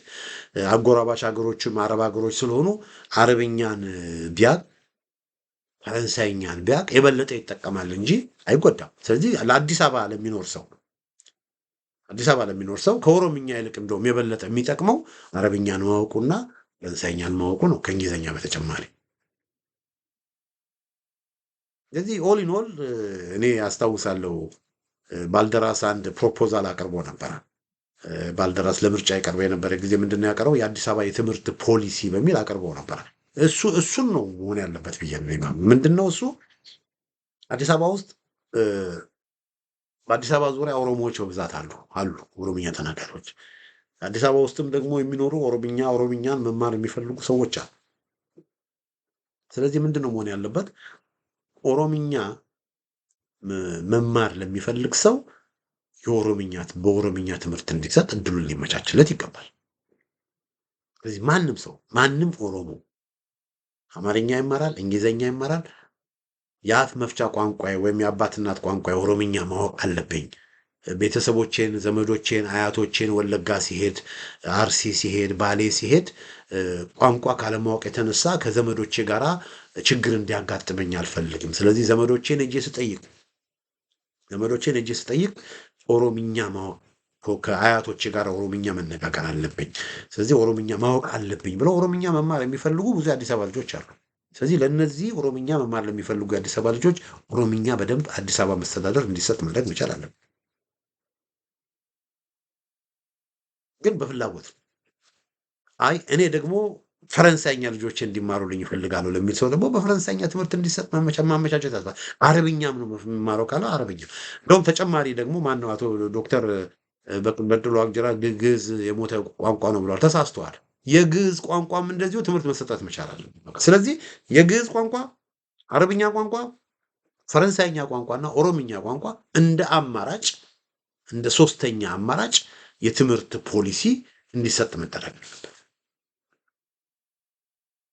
አጎራባች ሀገሮችም አረብ ሀገሮች ስለሆኑ አረብኛን ቢያቅ ፈረንሳይኛን ቢያቅ የበለጠ ይጠቀማል እንጂ አይጎዳም። ስለዚህ ለአዲስ አበባ ለሚኖር ሰው ከኦሮምኛ ይልቅ እንደውም የበለጠ የሚጠቅመው አረብኛን ማወቁና ፈረንሳይኛን ማወቁ ነው ከእንግሊዝኛ በተጨማሪ። ስለዚህ ኦል ኢን ኦል እኔ አስታውሳለሁ ባልደራስ አንድ ፕሮፖዛል አቅርቦ ነበር። ባልደራስ ለምርጫ የቀርበ የነበረ ጊዜ ምንድነው ያቀረበው? የአዲስ አበባ የትምህርት ፖሊሲ በሚል አቅርቦ ነበር። እሱን ነው መሆን ያለበት ብዬ ነው። ምንድነው እሱ? አዲስ አበባ ውስጥ በአዲስ አበባ ዙሪያ ኦሮሞዎች በብዛት አሉ ኦሮምኛ ተናጋሪዎች። አዲስ አበባ ውስጥም ደግሞ የሚኖሩ ኦሮምኛን መማር የሚፈልጉ ሰዎች አሉ። ስለዚህ ምንድነው መሆን ያለበት? ኦሮምኛ መማር ለሚፈልግ ሰው በኦሮምኛ ትምህርት እንዲሰጥ እድሉን ሊመቻችለት ይገባል። ስለዚህ ማንም ኦሮሞ አማርኛ ይማራል፣ እንግሊዝኛ ይማራል፣ የአፍ መፍቻ ቋንቋ ወይም የአባት እናት ቋንቋ ኦሮምኛ ማወቅ አለብኝ። ቤተሰቦቼን፣ ዘመዶቼን፣ አያቶቼን ወለጋ ሲሄድ፣ አርሲ ሲሄድ፣ ባሌ ሲሄድ ቋንቋ ካለማወቅ የተነሳ ከዘመዶቼ ጋራ ችግር እንዲያጋጥመኝ አልፈልግም። ስለዚህ ዘመዶቼን እጄ ስጠይቅ ኦሮምኛ ማወቅ ከአያቶቼ ጋር ኦሮምኛ መነጋገር አለብኝ። ስለዚህ ኦሮምኛ ማወቅ አለብኝ ብለው ኦሮምኛ መማር የሚፈልጉ ብዙ የአዲስ አበባ ልጆች አሉ። ስለዚህ ለእነዚህ ኦሮምኛ መማር ለሚፈልጉ የአዲስ አበባ ልጆች ኦሮምኛ በደንብ አዲስ አበባ መስተዳደር እንዲሰጥ ማድረግ መቻል አለብን። ግን በፍላጎት እኔ ደግሞ ፈረንሳይኛ ልጆች እንዲማሩልኝ ይፈልጋሉ ለሚል ሰው ደግሞ በፈረንሳይኛ ትምህርት እንዲሰጥ ማመቻቸት ያስባል። አረብኛም ነው የሚማረው ካለ አረብኛ። እንደውም ተጨማሪ ደግሞ ማነው አቶ ዶክተር በድሉ ዋቅጅራ ግዕዝ የሞተ ቋንቋ ነው ብለዋል። ተሳስተዋል። የግዕዝ ቋንቋም እንደዚሁ ትምህርት መሰጠት መቻል አለበት። ስለዚህ የግዕዝ ቋንቋ፣ አረብኛ ቋንቋ፣ ፈረንሳይኛ ቋንቋና ኦሮምኛ ቋንቋ እንደ አማራጭ እንደ ሶስተኛ አማራጭ የትምህርት ፖሊሲ እንዲሰጥ መደረግ አለበት።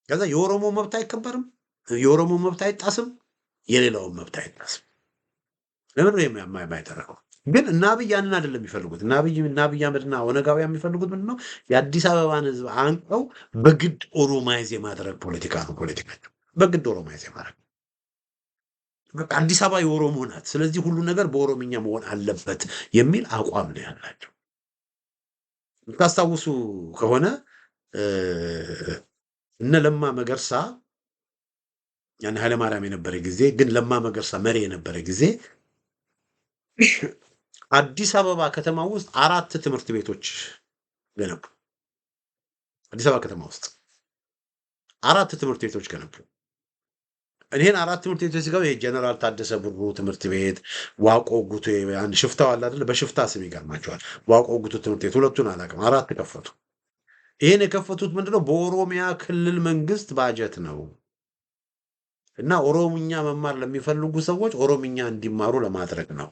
ከዛ የኦሮሞ መብት አይከበርም፣ የኦሮሞ መብት አይጣስም፣ የሌላውን መብት አይጣስም። ለምን ነው የማይደረገው? ግን እና አብይ ያንን አይደለም የሚፈልጉት። እና አብይ አህመድና ኦነጋውያን የሚፈልጉት ምንድን ነው? የአዲስ አበባን ህዝብ አንቀው በግድ ኦሮማይዝ የማድረግ ፖለቲካ ነው። ፖለቲካቸው በግድ ኦሮማይዝ የማድረግ በቃ አዲስ አበባ የኦሮሞ ናት፣ ስለዚህ ሁሉ ነገር በኦሮምኛ መሆን አለበት የሚል አቋም ነው ያላቸው። የምታስታውሱ ከሆነ እነ ለማ መገርሳ ያን ኃይለማርያም የነበረ ጊዜ ግን ለማ መገርሳ መሪ የነበረ ጊዜ አዲስ አበባ ከተማ ውስጥ 4 ትምህርት ቤቶች ገነቡ። አዲስ አበባ ከተማ ውስጥ 4 ትምህርት ቤቶች ገነቡ። እኔን 4 ትምህርት ቤቶች ሲገቡ ይሄ ጀነራል ታደሰ ብሩ ትምህርት ቤት፣ ዋቆ ጉቱ አንድ ሽፍታው አለ አይደል? በሽፍታ ስም ይገርማቸዋል። ዋቆ ጉቱ ትምህርት ቤት ሁለቱን አላውቅም፣ 4 ከፈቱ። ይሄን የከፈቱት ምንድነው? በኦሮሚያ ክልል መንግስት ባጀት ነው እና ኦሮምኛ መማር ለሚፈልጉ ሰዎች ኦሮምኛ እንዲማሩ ለማድረግ ነው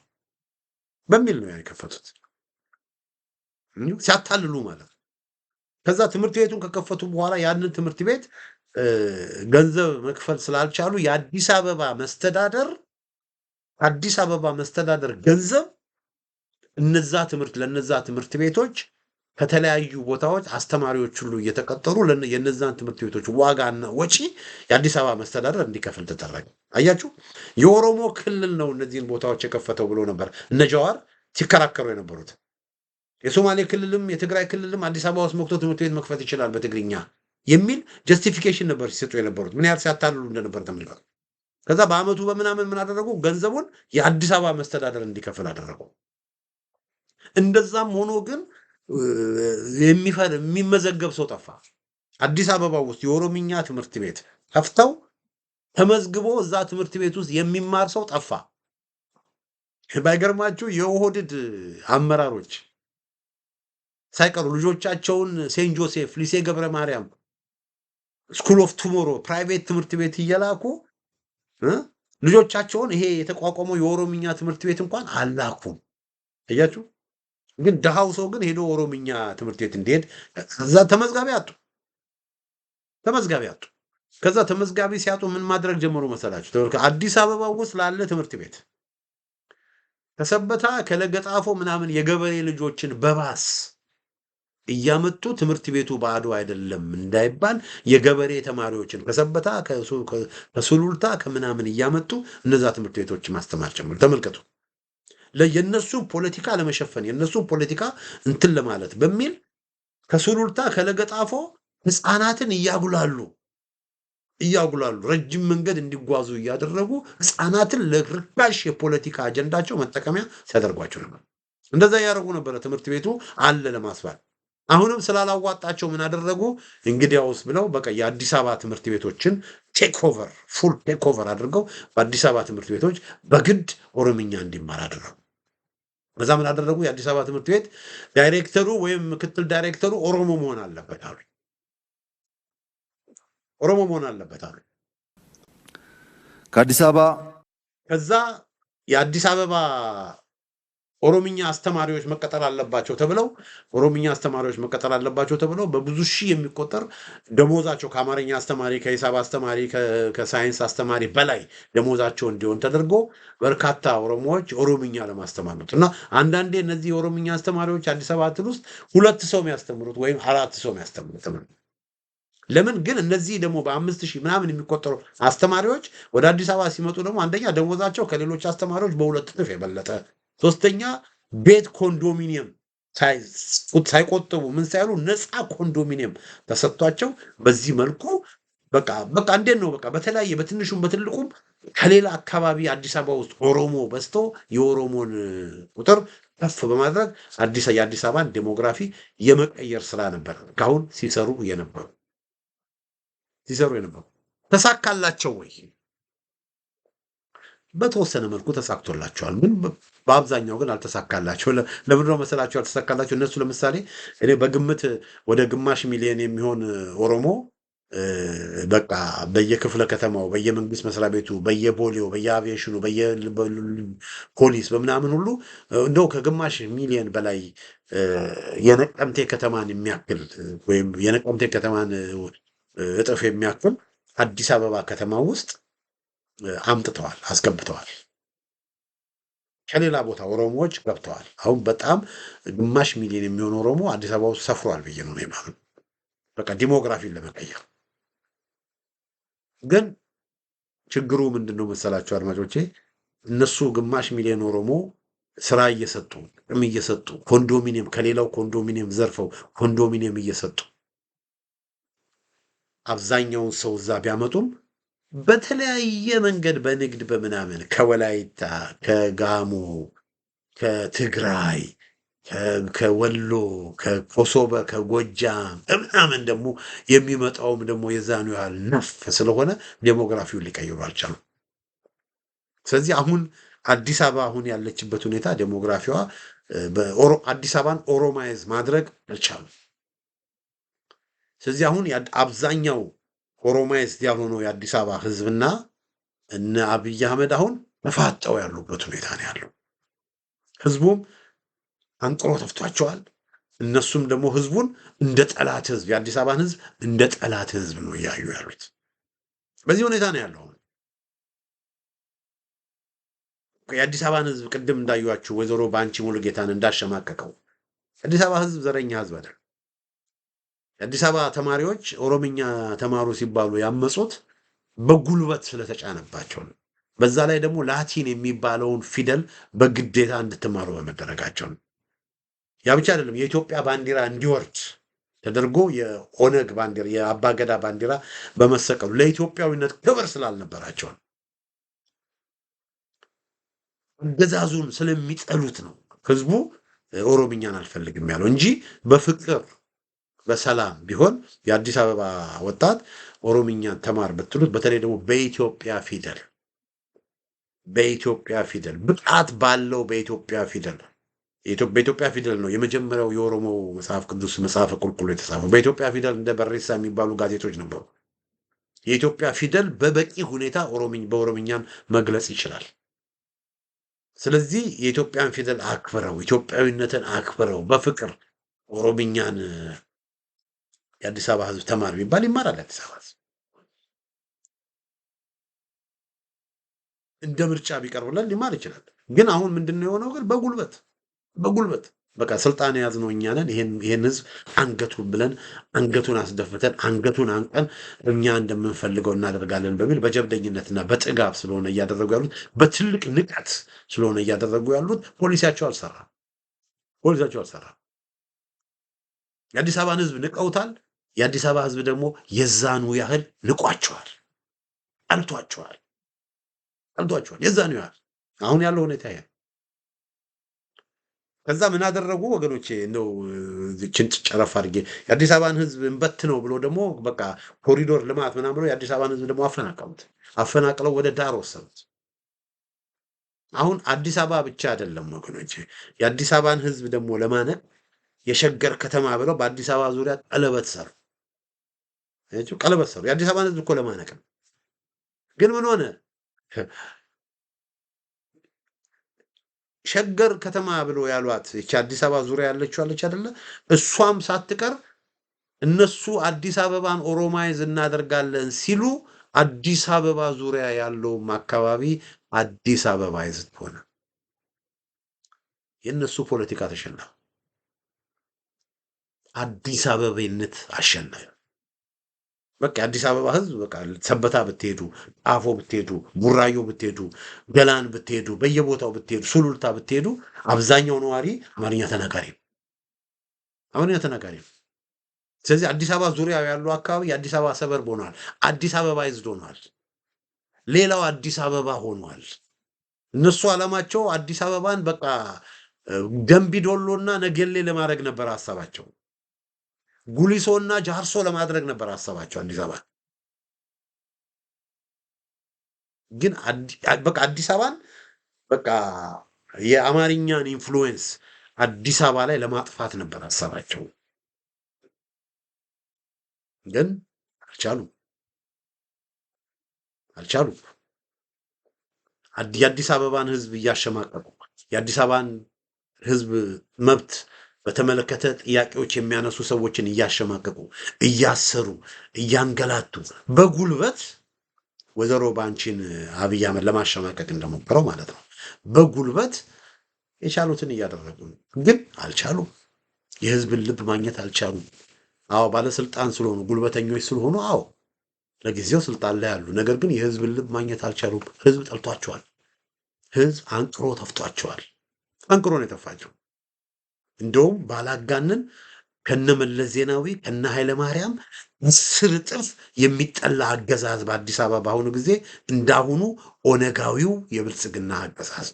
በሚል ነው የከፈቱት። ሲያታልሉ ማለት ነው። ከዛ ትምህርት ቤቱን ከከፈቱ በኋላ ያንን ትምህርት ቤት ገንዘብ መክፈል ስላልቻሉ የአዲስ አበባ መስተዳደር ገንዘብ ለነዛ ትምህርት ቤቶች ከተለያዩ ቦታዎች አስተማሪዎች ሁሉ እየተቀጠሩ የነዛን ትምህርት ቤቶች ዋጋና ወጪ የአዲስ አበባ መስተዳደር እንዲከፍል ተደረገ። አያችሁ፣ የኦሮሞ ክልል ነው እነዚህን ቦታዎች የከፈተው ብሎ ነበር እነ ጀዋር ሲከራከሩ የነበሩት። የሶማሌ ክልልም የትግራይ ክልልም አዲስ አበባ ውስጥ መክቶ ትምህርት ቤት መክፈት ይችላል በትግርኛ የሚል ጀስቲፊኬሽን ነበር ሲሰጡ የነበሩት። ምን ያህል ሲያታልሉ እንደነበር ተመልከቱ። ከዛ በአመቱ በምናምን ምን አደረጉ? ገንዘቡን የአዲስ አበባ መስተዳደር እንዲከፍል አደረጉ። እንደዛም ሆኖ ግን የሚመዘገብ ሰው ጠፋ። አዲስ አበባ ውስጥ የኦሮምኛ ትምህርት ቤት ከፍተው ተመዝግቦ እዛ ትምህርት ቤት ውስጥ የሚማር ሰው ጠፋ። ባይገርማችሁ የኦህዴድ አመራሮች ሳይቀሩ ልጆቻቸውን ሴንት ጆሴፍ፣ ሊሴ ገብረ ማርያም፣ ስኩል ኦፍ ቱሞሮ ፕራይቬት ትምህርት ቤት እየላኩ ልጆቻቸውን ይሄ የተቋቋመው የኦሮምኛ ትምህርት ቤት እንኳን አላኩም። እያችሁ ግን ድሃው ሰው ግን ሄዶ ኦሮምኛ ትምህርት ቤት እንዲሄድ ከዛ ተመዝጋቢ አጡ። ከዛ ተመዝጋቢ ሲያጡ ምን ማድረግ ጀመሩ መሰላችሁ? አዲስ አበባ ውስጥ ላለ ትምህርት ቤት ከሰበታ ከለገጣፎ ምናምን የገበሬ ልጆችን በባስ እያመጡ ትምህርት ቤቱ ባዶ አይደለም እንዳይባል የገበሬ ተማሪዎችን ከሰበታ ከሱሉልታ ከምናምን እያመጡ እነዛ ትምህርት ቤቶች ማስተማር ጀመሩ። ተመልከቱ። የነሱ ፖለቲካ ለመሸፈን የነሱ ፖለቲካ እንትን ለማለት በሚል ከሱሉልታ ከለገጣፎ ህፃናትን እያጉላሉ ረጅም መንገድ እንዲጓዙ እያደረጉ ህፃናትን ለርካሽ የፖለቲካ አጀንዳቸው መጠቀሚያ ሲያደርጓቸው ነበር። እንደዛ ያደርጉ ነበረ ትምህርት ቤቱ አለ ለማስባል። አሁንም ስላላዋጣቸው ምን አደረጉ? እንግዲያውስ ብለው በቃ የአዲስ አበባ ትምህርት ቤቶችን ፉል ቴክ ኦቨር አድርገው በአዲስ አበባ ትምህርት ቤቶች በግድ ኦሮምኛ እንዲማር አደረጉ። በዛ ምን አደረጉ? የአዲስ አበባ ትምህርት ቤት ዳይሬክተሩ ወይም ምክትል ዳይሬክተሩ ኦሮሞ መሆን አለበት አሉ። ከአዲስ አበባ ከዛ የአዲስ አበባ ኦሮምኛ አስተማሪዎች መቀጠር አለባቸው ተብለው በብዙ ሺህ የሚቆጠር ደሞዛቸው ከአማርኛ አስተማሪ፣ ከሂሳብ አስተማሪ፣ ከሳይንስ አስተማሪ በላይ ደሞዛቸው እንዲሆን ተደርጎ በርካታ ኦሮሞዎች ኦሮምኛ ለማስተማር ነው። እና አንዳንዴ እነዚህ የኦሮምኛ አስተማሪዎች አዲስ አበባ ውስጥ 2 ሰው የሚያስተምሩት ወይም 4 ሰው የሚያስተምሩት ለምን ግን እነዚህ ደግሞ በ5000 ምናምን የሚቆጠሩ አስተማሪዎች ወደ አዲስ አበባ ሲመጡ ደግሞ አንደኛ ደሞዛቸው ከሌሎች አስተማሪዎች በ2 እጥፍ የበለጠ፣ ሶስተኛ ቤት ኮንዶሚኒየም ሳይቆጥቡ ምን ሳይሉ ነፃ ኮንዶሚኒየም ተሰጥቷቸው በዚህ መልኩ በቃ እንዴት ነው በቃ በተለያየ በትንሹም በትልቁም ከሌላ አካባቢ አዲስ አበባ ውስጥ ኦሮሞ በዝቶ የኦሮሞን ቁጥር ከፍ በማድረግ የአዲስ አበባን ዴሞግራፊ የመቀየር ስራ ነበር ካሁን ሲሰሩ የነበሩ ተሳካላቸው ወይ? በተወሰነ መልኩ ተሳክቶላቸዋል። ግን በአብዛኛው ግን አልተሳካላቸው። ለምንድን ነው መሰላቸው አልተሳካላቸው? እነሱ ለምሳሌ እኔ በግምት ወደ ግማሽ ሚሊዮን የሚሆን ኦሮሞ በቃ በየክፍለ ከተማው በየመንግስት መስሪያ ቤቱ በየቦሌው በየአቪዬሽኑ በየፖሊስ በምናምን ሁሉ እንደው ከግማሽ ሚሊዮን በላይ የነቀምቴ ከተማን የሚያክል ወይም የነቀምቴ ከተማን እጥፍ የሚያክል አዲስ አበባ ከተማ ውስጥ አስገብተዋል። ከሌላ ቦታ ኦሮሞዎች ገብተዋል። አሁን በጣም ግማሽ ሚሊዮን የሚሆን ኦሮሞ አዲስ አበባ ውስጥ ሰፍሯል ብዬ ነው ማለት በቃ ዲሞግራፊን ለመቀየር። ግን ችግሩ ምንድነው መሰላቸው አድማጮቼ? እነሱ ግማሽ ሚሊዮን ኦሮሞ ስራ እየሰጡ ጥቅም እየሰጡ ኮንዶሚኒየም ከሌላው ኮንዶሚኒየም ዘርፈው ኮንዶሚኒየም እየሰጡ አብዛኛውን ሰው እዛ ቢያመጡም በተለያየ መንገድ በንግድ በምናምን ከወላይታ፣ ከጋሞ፣ ከትግራይ፣ ከወሎ፣ ከኮሶበ፣ ከጎጃም ምናምን ደግሞ የሚመጣውም ደግሞ የዛኑ ያህል ነፍ ስለሆነ ዴሞግራፊውን ሊቀይሩ አልቻሉም። ስለዚህ አሁን አዲስ አበባ አሁን ያለችበት ሁኔታ ዴሞግራፊዋ አዲስ አበባን ኦሮማይዝ ማድረግ አልቻሉም። ስለዚህ አሁን አብዛኛው ኦሮማይዝ ያልሆነው የአዲስ አበባ ህዝብና እነ አብይ አህመድ አሁን ተፋጠው ያሉበት ሁኔታ ነው ያለው። ህዝቡም አንቅሮ ተፍቷቸዋል። እነሱም ደግሞ ህዝቡን እንደ ጠላት ህዝብ የአዲስ አበባን ህዝብ እንደ ጠላት ህዝብ ነው እያዩ ያሉት። በዚህ ሁኔታ ነው ያለው። የአዲስ አበባን ህዝብ ቅድም እንዳዩአችሁ ወይዘሮ ባንቺ ሙሉጌታን እንዳሸማቀቀው አዲስ አበባ ህዝብ ዘረኛ ህዝብ አይደለም። የአዲስ አበባ ተማሪዎች ኦሮምኛ ተማሩ ሲባሉ ያመጹት በጉልበት ስለተጫነባቸው ነው። በዛ ላይ ደግሞ ላቲን የሚባለውን ፊደል በግዴታ እንድትማሩ በመደረጋቸው ነው። ያ ብቻ አይደለም፣ የኢትዮጵያ ባንዲራ እንዲወርድ ተደርጎ የኦነግ ባንዲራ የአባገዳ ባንዲራ በመሰቀሉ ለኢትዮጵያዊነት ክብር ስላልነበራቸው ነው። አገዛዙን ስለሚጠሉት ነው ህዝቡ ኦሮምኛን አልፈልግም ያለው እንጂ በሰላም ቢሆን የአዲስ አበባ ወጣት ኦሮምኛን ተማር ብትሉት በተለይ ደግሞ በኢትዮጵያ ፊደል ብቃት ባለው በኢትዮጵያ ፊደል ነው የመጀመሪያው የኦሮሞ መጽሐፍ ቅዱስ መጽሐፈ ቁልቁሉ የተጻፈው። በኢትዮጵያ ፊደል እንደ በሬሳ የሚባሉ ጋዜጦች ነበሩ። የኢትዮጵያ ፊደል በበቂ ሁኔታ በኦሮምኛን መግለጽ ይችላል። ስለዚህ የኢትዮጵያን ፊደል አክብረው ኢትዮጵያዊነትን አክብረው በፍቅር ኦሮምኛን የአዲስ አበባ ሕዝብ ተማር ቢባል ይማራል። አዲስ አበባ ሕዝብ እንደ ምርጫ ቢቀርብለን ሊማር ይችላል። ግን አሁን ምንድነው የሆነው? ግን በጉልበት በቃ ስልጣን የያዝነው እኛ ነን። ይሄን ሕዝብ አንገቱን ብለን አንገቱን አስደፍተን አንገቱን አንቀን እኛ እንደምንፈልገው እናደርጋለን በሚል በጀብደኝነትና በጥጋብ ስለሆነ እያደረጉ ያሉት፣ በትልቅ ንቀት ስለሆነ እያደረጉ ያሉት። ፖሊሲያቸው አልሰራም። የአዲስ አበባን ሕዝብ ንቀውታል። የአዲስ አበባ ሕዝብ ደግሞ የዛኑ ያህል ንቋቸዋል፣ ጠልቷቸዋል። የዛኑ ያህል አሁን ያለው ሁኔታ ይሄ። ከዛ ምን አደረጉ ወገኖቼ? እንደው ጭንጭ ጨረፍ አድርጌ የአዲስ አበባን ሕዝብ እንበት ነው ብሎ ደግሞ በቃ ኮሪዶር ልማት ምናምን ብሎ የአዲስ አበባን ሕዝብ ደግሞ አፈናቅለው ወደ ዳር ወሰዱት። አሁን አዲስ አበባ ብቻ አይደለም ወገኖቼ፣ የአዲስ አበባን ሕዝብ ደግሞ ለማነቅ የሸገር ከተማ ብለው በአዲስ አበባ ዙሪያ ቀለበት ሰሩ። የአዲስ አበባን ሕዝብ እኮ ለማነቅ ነው። ግን ምን ሆነ? ሸገር ከተማ ብሎ ያሏት እቺ አዲስ አበባ ዙሪያ ያለችው አለች አይደለ? እሷም ሳትቀር እነሱ አዲስ አበባን ኦሮማይዝ እናደርጋለን ሲሉ አዲስ አበባ ዙሪያ ያለውም አካባቢ አዲስ አበባይዝ ሆነ። የእነሱ ፖለቲካ ተሸነፈ። አዲስ አበባነት አሸነፈ። በቃ አዲስ አበባ ሕዝብ በቃ ሰበታ ብትሄዱ፣ ጣፎ ብትሄዱ፣ ቡራዮ ብትሄዱ፣ ገላን ብትሄዱ፣ በየቦታው ብትሄዱ፣ ሱሉልታ ብትሄዱ አብዛኛው ነዋሪ አማርኛ ተናጋሪ ነው። ስለዚህ አዲስ አበባ ዙሪያ ያሉ አካባቢ የአዲስ አበባ ሰበርብ ሆኗል። አዲስ አበባ ይዝድ ሆኗል። ሌላው አዲስ አበባ ሆኗል። እነሱ ዓላማቸው አዲስ አበባን በቃ ደምቢዶሎና ነገሌ ለማድረግ ነበር ሀሳባቸው። ጉሊሶና ጃርሶ ለማድረግ ነበር ሀሳባቸው አዲስ አበባ። ግን በቃ አዲስ አበባን በቃ የአማርኛን ኢንፍሉዌንስ አዲስ አበባ ላይ ለማጥፋት ነበር ሀሳባቸው። ግን አልቻሉም። የአዲስ አበባን ሕዝብ እያሸማቀቁ የአዲስ አበባን ሕዝብ መብት በተመለከተ ጥያቄዎች የሚያነሱ ሰዎችን እያሸማቀቁ እያሰሩ እያንገላቱ በጉልበት ወይዘሮ ባንቺን አብይ አህመድ ለማሸማቀቅ እንደሞከረው ማለት ነው። በጉልበት የቻሉትን እያደረጉ ነው። ግን አልቻሉም። የሕዝብን ልብ ማግኘት አልቻሉም። አዎ ባለስልጣን ስለሆኑ ጉልበተኞች ስለሆኑ አዎ ለጊዜው ስልጣን ላይ ያሉ፣ ነገር ግን የሕዝብን ልብ ማግኘት አልቻሉም። ሕዝብ ጠልቷቸዋል። ሕዝብ አንቅሮ ተፍቷቸዋል። አንቅሮ ነው የተፋቸው። እንደውም ባላጋንን ከነመለስ ዜናዊ ከነ ኃይለ ማርያም 10 እጥፍ የሚጠላ አገዛዝ በአዲስ አበባ በአሁኑ ጊዜ እንዳሁኑ ኦነጋዊው የብልጽግና አገዛዝ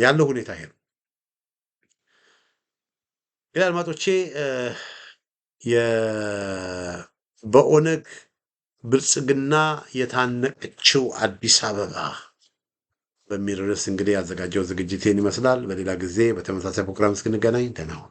ያለው ሁኔታ ይሄ ነው። አድማጮቼ በኦነግ ብልጽግና የታነቀችው አዲስ አበባ በሚል ርዕስ እንግዲህ ያዘጋጀው ዝግጅቴን ይመስላል። በሌላ ጊዜ በተመሳሳይ ፕሮግራም እስክንገናኝ ደህና ሁኑ።